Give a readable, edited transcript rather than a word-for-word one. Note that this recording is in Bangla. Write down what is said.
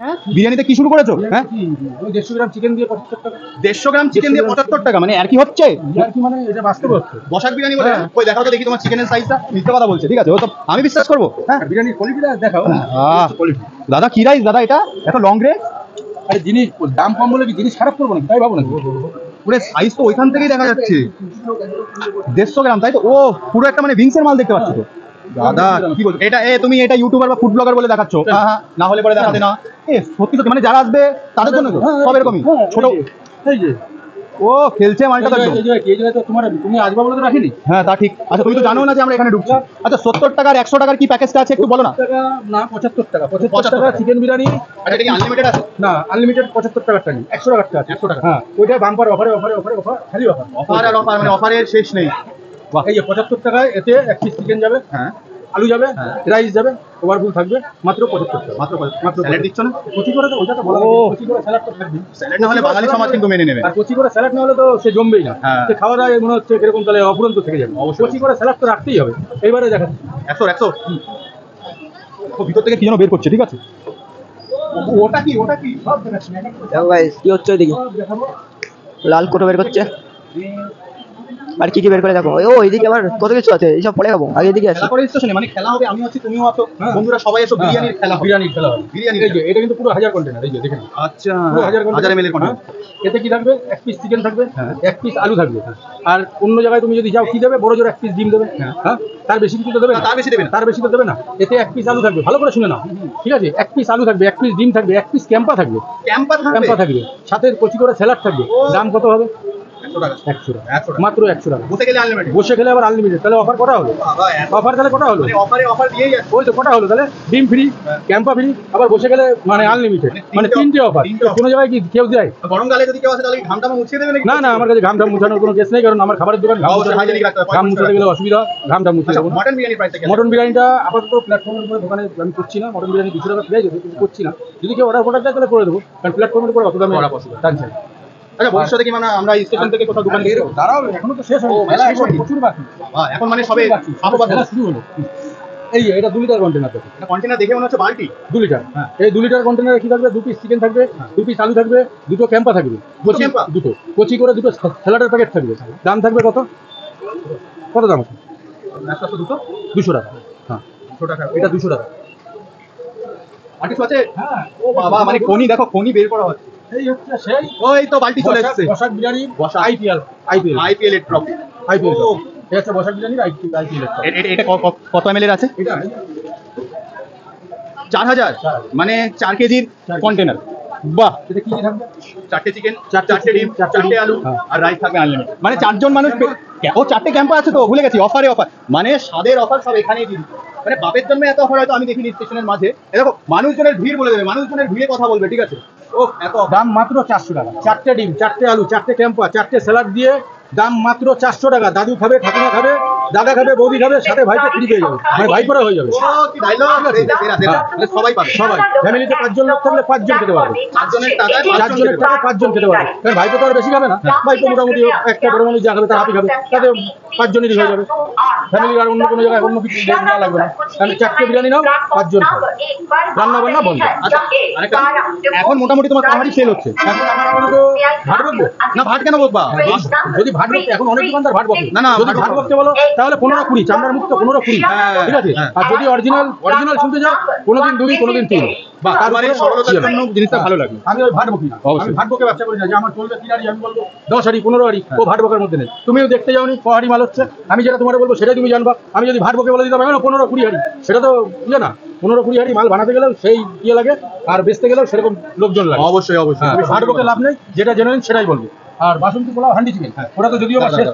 বিরিয়ানিতে কি শুরু করেছো? হ্যাঁ, 150 গ্রাম চিকেন দিয়ে 75 টাকা। 150 গ্রাম চিকেন দিয়ে 75 টাকা, মানে আর কি হচ্ছে? আর কি মানে এটা বাস্তব হচ্ছে। বসাক বিরিয়ানি বলে কই দেখাও তো দেখি তোমার চিকেনের সাইজটা। মিথ্যা কথা বলছে, ঠিক আছে, ও তো আমি বিশ্বাস করবো? হ্যাঁ, বিরিয়ানির কোয়ালিটিটা দেখাও। কোয়ালিটি দাদা কি রাইস দাদা, এটা এত লং রে? আরে জিনিস দাম কম বলে কি জিনিস খারাপ করবো না, তাই ভাবো না? পুরো সাইজ তো ওইখান থেকেই দেখা যাচ্ছে। 150 গ্রাম, তাই তো? ও পুরো একটা মানে ভিংসের মাল দেখতে পাচ্ছি তো। দাদা কি বলছো এটা? তুমি এটা ইউটিউবার বা ফুড ব্লগার বলে দেখাচ্ছ? হ্যাঁ, না হলে পরে দেখাতে না। সত্যি সত্যি মানে যারা আসবে তাদের জন্য তো সব এরকমই ছোট। এই যে ও খেলছে মালটা তো। তুমি আসবা বলে তো রাখিনি। হ্যাঁ তা ঠিক। আচ্ছা তুমি তো জানো না যে আমরা এখানে ঢুকছি। আচ্ছা 70 টাকার 100 টাকার কি প্যাকেজটা আছে একটু বলো না। না 75 টাকা, 75 টাকা চিকেন বিরিয়ানি। আচ্ছা এটা কি আনলিমিটেড আছে? না আনলিমিটেড 75 টাকারটা নেই, 100 টাকারটা আছে। 100 টাকা। হ্যাঁ ওইটা বাম্পার অফারে অফারে অফারে অফার, খালি অফার অফার আর অফার, মানে অফারের শেষ নেই। এই যে 75 টাকায় এতে এক পিস চিকেন যাবে, হ্যাঁ, আলু যাবে, রাইস যাবে, ওভারফুল থাকবে মাত্র 75 টাকা। মাত্র স্যালাড দিচ্ছ না? কচি করে তো ওইটা তো বলা, কচি করে স্যালাড তো থাকবে। স্যালাড না হলে বাঙালি সমাজ কিন্তু মেনে নেবে। আর কচি করে স্যালাড না হলে তো সে জমবেই না। হ্যাঁ। সে খাওয়া দাওয়া মনে হচ্ছে কিরকম তাহলে অপুরন্ত থেকে যাবে। অবশ্যই। কচি করে স্যালাড তো রাখতেই হবে। এইবারে দেখাচ্ছি 100 তো ভিতর থেকে কি যেন বের করছে, ঠিক আছে? ওটা কি ওটা কি? সব দেখাচ্ছি। কি হচ্ছে ওইদিকে? দেখাবো। লাল কোটো বের করছে, আর কি কি বের করে দেখো। ও এইদিকে আবার কত কিছু আছে, এইসব পরে যাবো, আগে এদিকে আসি। খেলা করে স্টেশনে মানে খেলা হবে, আমি আছি তুমিও আছো, বন্ধুরা সবাই এসো, বিরিয়ানির খেলা হবে। বিরিয়ানির খেলা হবে। বিরিয়ানি এই যে এটা কিন্তু পুরো 1000 কন্টেনার, এই যে দেখেন। আচ্ছা, পুরো 1000 1000 ml এর কন্টেনার। কন্টেনার। এতে কি থাকবে? এক পিস চিকেন থাকবে, হ্যাঁ। এক পিস আলু থাকবে, আর অন্য জায়গায় তুমি যদি যাও কি দেবে, বড় জোর এক পিস ডিম দেবে। হ্যাঁ, তার বেশি কিছু তো দেবে না। তার বেশি দেবে না। তার বেশি তো দেবে না। এতে এক পিস আলু থাকবে, ভালো করে শুনে নাও, ঠিক আছে? এক পিস আলু থাকবে, এক পিস ডিম থাকবে, এক পিস ক্যাম্পা থাকবে, ক্যাম্পা ক্যাম্পা থাকবে, সাথে কচি করে স্যালাড থাকবে। দাম কত হবে? 100 টাকা। 100 টাকা, 100 টাকা। মাত্র 100 টাকা। বসে গেলে আনলিমিটেড। বসে খেলে আবার আনলিমিটেড, তাহলে অফার কটা হলো? অফার তাহলে কটা হলো? মানে অফারে অফার দিয়েই যাচ্ছে। ওই তো কটা হলো তাহলে? ডিম ফ্রি, ক্যাম্পা ফ্রি, আবার বসে গেলে মানে আনলিমিটেড, মানে তিনটে অফার। কোনো জায়গায় কি কেউ দেয়? গরমকালে যদি কেউ আসে তাহলে ঘামটা মুছিয়ে দেবে নাকি? না না, আমার কাছে ঘামটা মুছানোর কোনো কেস নেই, কারণ আমার খাবারের দোকান, অবশ্যই hygienic রাখতে হবে। ঘাম মুছাতে গেলে অসুবিধা, ঘামটা মুছে আচ্ছা দেবো না। মটন বিরিয়ানি প্রাইসটা কেমন? মটন বিরিয়ানিটা আপাতত প্ল্যাটফর্মের উপরে দোকানে আমি করছি না। মটন বিরিয়ানি 200 টাকা প্রাইস আছে, কিন্তু করছি না। যদি কেউ অর্ডার দেয় তাহলে করে দেবো, কারণ প্ল্যাটফর্মের উপরে অত দামে করা possible। টানছে। আচ্ছা ভবিষ্যতে কি মানে আমরা স্টেশন থেকে কোথাও দোকান দিয়ে দেবো? দাঁড়াও, এখনো তো শেষ হয়নি, মানে শেষ হয়নি। প্রচুর বাকি। এখন মানে সবে খেলা শুরু হলো। এই যে এটা 2 লিটার কন্টেনার থাকে, কন্টেনার দেখে মনে হচ্ছে বালতি। 2 লিটার। হ্যাঁ। এই 2 লিটার কন্টেনারে কি থাকবে? 2 পিস চিকেন থাকবে, 2 পিস আলু থাকবে, 2টো ক্যাম্পা থাকবে, দুটো ক্যাম্পা? দুটো কচি করে 2টো স্যালাডের প্যাকেট থাকবে। দাম থাকবে কত? কত দাম আছে? একটা তো দুটো 200 টাকা। হ্যাঁ 200 টাকা। এটা 200 টাকা। আর কিছু আছে? হ্যাঁ ও বাবা, মানে খনি দেখো, খনি বের করা হচ্ছে। এই হচ্ছে সেই ওই তো বালতি চলে এসেছে। বসাক বিরিয়ানি, বসাক। আইপিএল আইপিএল এর ট্রফি। আইপিএল। ও। এটা হচ্ছে বসাক বিরিয়ানির আইপিএল। এটা কত ml এর আছে? এটা 4000, মানে 4 কেজির কন্টেনার। বাহ, এটা কি কি থাকবে? 4টে চিকেন, চারটে 4টে ডিম, chicken, 4টে আলু, হ্যাঁ। আর রাইস থাকবে আনলিমিটেড। মানে 4 জন মানুষ ও 4টে ক্যাম্পা আছে তো, ভুলে গেছি। অফারে অফার, মানে স্বাদের অফার সব এখানেই দিই। মানে বাপের জন্য এত অফার হয়তো আমি দেখিনি স্টেশনের মাঝে। দেখো মানুষজনের ভিড় বলে দেবে, মানুষজনের ভিড়ে কথা বলবে, ঠিক আছে? ও এত offer। দাম মাত্র 400 টাকা। 4টে ডিম, 4টে আলু, 4টে ক্যাম্পা, 4টে স্যালাড দিয়ে দাম মাত্র 400 টাকা। দাদু খাবে, ঠাকুমা খাবে, দাদা খাবে, বৌদি খাবে, সাথে ভাইকে ফ্রি পেয়ে যাবে, মানে ভাই করে হয়ে যাবে। ও কি ডায়লগ! মানে সবাই পাবে। সবাই ফ্যামিলিতে 5 জন লোক থাকলে 5 জন খেতে পারবে। 4 জনের টাকায় 4 জনের টাকা 5 জন খেতে পারবে, কারণ ভাইকে তো আর বেশি খাবে না। ভাইকে মোটামুটি একটা বড় মানুষ যা খাবে তার হাফই খাবে, তাতে 5 জনেরই হয়ে যাবে। ফ্যামিলি আর অন্য কোনো জায়গায় অন্য কিছু নেওয়া লাগবে না, কারণ 4টে বিরিয়ানি নাও, 5 জন খাবে, রান্না বান্না বন্ধ। আচ্ছা আরেকটা, এখন মোটামুটি তোমার কাহারি সেল হচ্ছে। এখন আমার আপাতত ভাট বলবো না ভাট কেন বলবা? যদি ভাট বলতে, এখন অনেক দোকানদার ভাট বকে। না, না, যদি ভাট ভাট বলতে বলো তাহলে 15-20, চামড়ার মুক্ত 15-20, হ্যাঁ, ঠিক আছে? হ্যাঁ। আর যদি অরিজিনাল শুনতে যাও, কোনোদিন 2, কোনোদিন 3। বা তার মানে সরলতার জন্য জিনিসটা ভালো লাগে। আমি ওই ভাট বকি না, অবশ্যই। আমি ভাট বকে ব্যবসা করি না, যে আমার চলবে 3 হাড়ি, আমি বলবো 10 হাড়ি 15 হাড়ি, ও ভাট বকার মধ্যে নেই। তুমিও দেখতে যাওনি ক হাড়ি মাল হচ্ছে, আমি যেটা তোমার বলবো সেটাই তুমি জানবা। আমি যদি ভাট বকে বলে দিতাম 15-20 হাড়ি, সেটা তো ইয়ে না। 15-20 হাড়ি মাল বানাতে গেলেও সেই ইয়ে লাগে, আর বেচতে গেলেও সেরকম লোকজন লাগে। অবশ্যই অবশ্যই। ভাট বকে লাভ নেই, যেটা জেনুইন সেটাই বলবো। আর বাসন্তী পোলাও, হান্ডি চিকেন, ওটা তো যদিও বা শেষ,